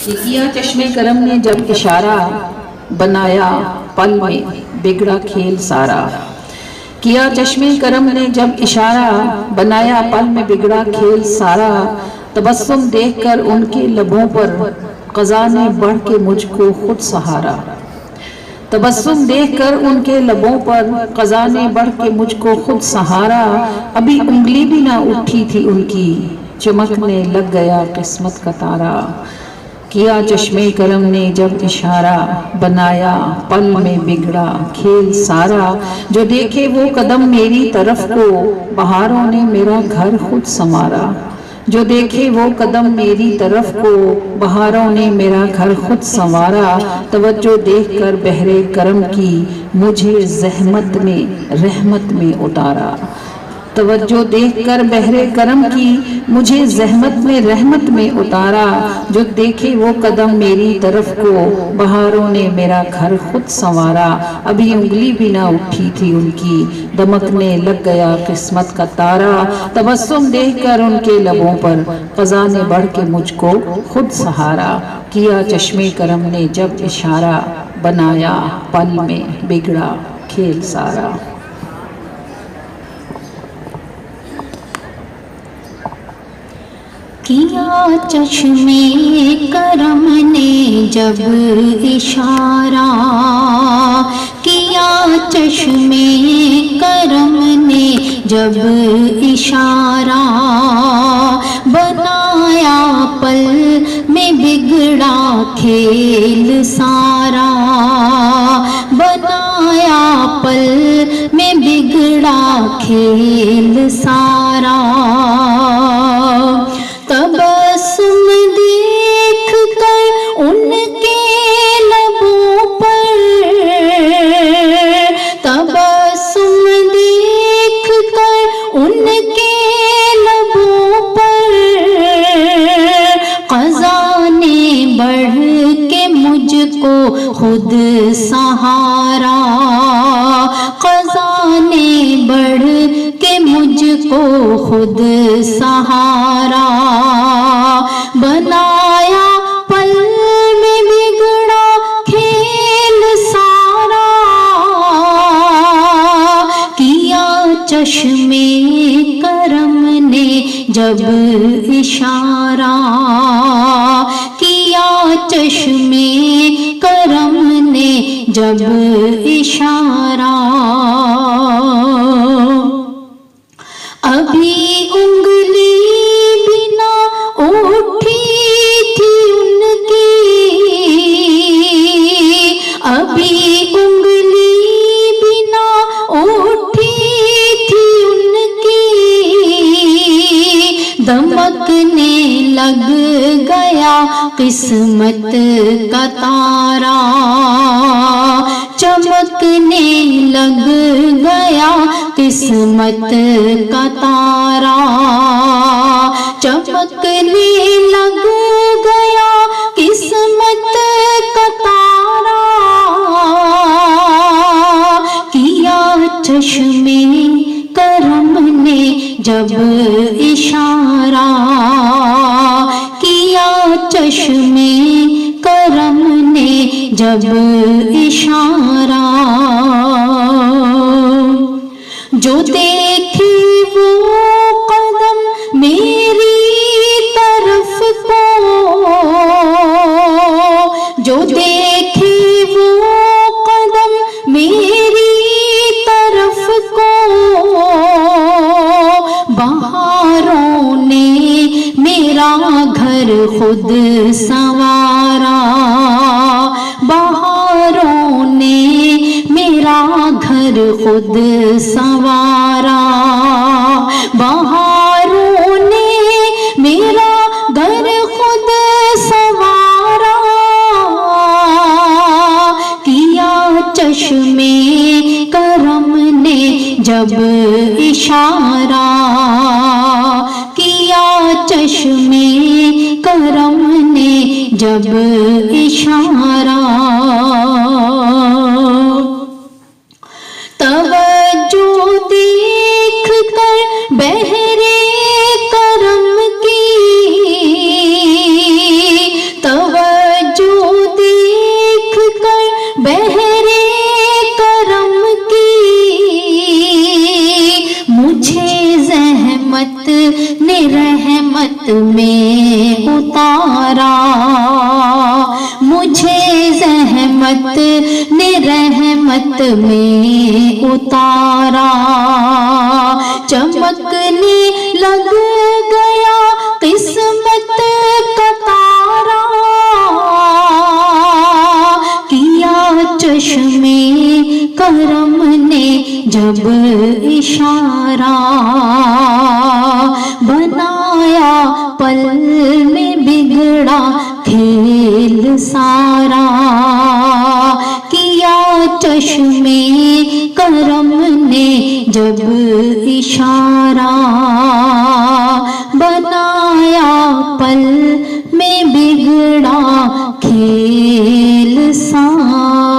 کہ کیا چشمے کرم نے جب اشارہ بنایا پل میں بگڑا کھیل سارا. کیا چشمے کرم نے جب اشارہ بنایا پل میں بگڑا کھیل سارا. تبسم دیکھ کر ان کے لبوں پر قضا نے بڑھ کے مجھ کو خود سہارا. تبسم دیکھ کر ان کے لبوں پر قضا نے بڑھ کے مجھ کو خود سہارا. ابھی انگلی بھی نہ اٹھی تھی ان کی چمکنے لگ گیا قسمت کا تارا. کیا چشمے کرم نے جب اشارہ بنایا پل میں بگڑا کھیل سارا. جو دیکھے وہ قدم میری طرف کو بہاروں نے میرا گھر خود سنوارا. جو دیکھے وہ قدم میری طرف کو بہاروں نے میرا گھر خود سنوارا. توجہ دیکھ کر بحر کرم کی مجھے زحمت نے رحمت میں اتارا. توجہ دیکھ کر بحر کرم کی مجھے زحمت میں رحمت میں اتارا. جو دیکھے وہ قدم میری طرف کو بہاروں نے میرا گھر خود سنوارا. ابھی انگلی بھی نہ اٹھی تھی ان کی دمکنے لگ گیا قسمت کا تارا. تبسم دیکھ کر ان کے لبوں پر قضا نے بڑھ کے مجھ کو خود سہارا. کیا چشمے کرم نے جب اشارہ بنایا پل میں بگڑا کھیل سارا. کیا چشمے کرم نے جب اشارہ. کیا چشمے کرم نے جب اشارہ بنایا پل میں بگڑا کھیل سارا. بنایا پل میں بگڑا کھیل سارا. تبسم دیکھ کر ان کے لبوں پر تبسم دیکھ کر ان کے لبوں پر قضا نے بڑھ کے مجھ کو خود سہارا. قضا نے بڑھ کے مجھ کو خود سہارا. بنایا پل میں بگڑا کھیل سارا. کیا چشمے کرم نے جب اشارہ. کیا چشمے کرم نے جب اشارہ. ابھی انگلی بھی نہ اٹھی تھی ان کی. ابھی انگلی بھی نہ اٹھی تھی ان کی دمکنے لگ گیا قسمت کا تارا. چمکنے لگ گیا قسمت کا تارا. چمکنے لگ گیا قسمت کا تارا. کیا چشمے کرم نے جب اشارہ. کیا چشمے کرم نے جب اشارہ. جو دیکھی وہ قدم میری طرف کو. جو دیکھی وہ قدم میری طرف کو بہاروں نے میرا گھر خود سنوارا. بہاروں نے میرا گھر خود سنوارا. بہاروں نے میرا گھر خود سنوارا. کیا چشمے کرم نے جب اشارہ. کیا چشمے کرم نے جب اشارہ. توجہ دیکھ کر بحر کرم کی. توجہ رحمت نے رحمت میں اتارا چمکنے لگ گیا قسمت کا تارا کیا چشمے کرم نے جب اشارہ بنایا پل میں بگڑا کھیل سارا کیا چشمے کرم نے جب اشارہ بنایا پل میں بگڑا کھیل سارا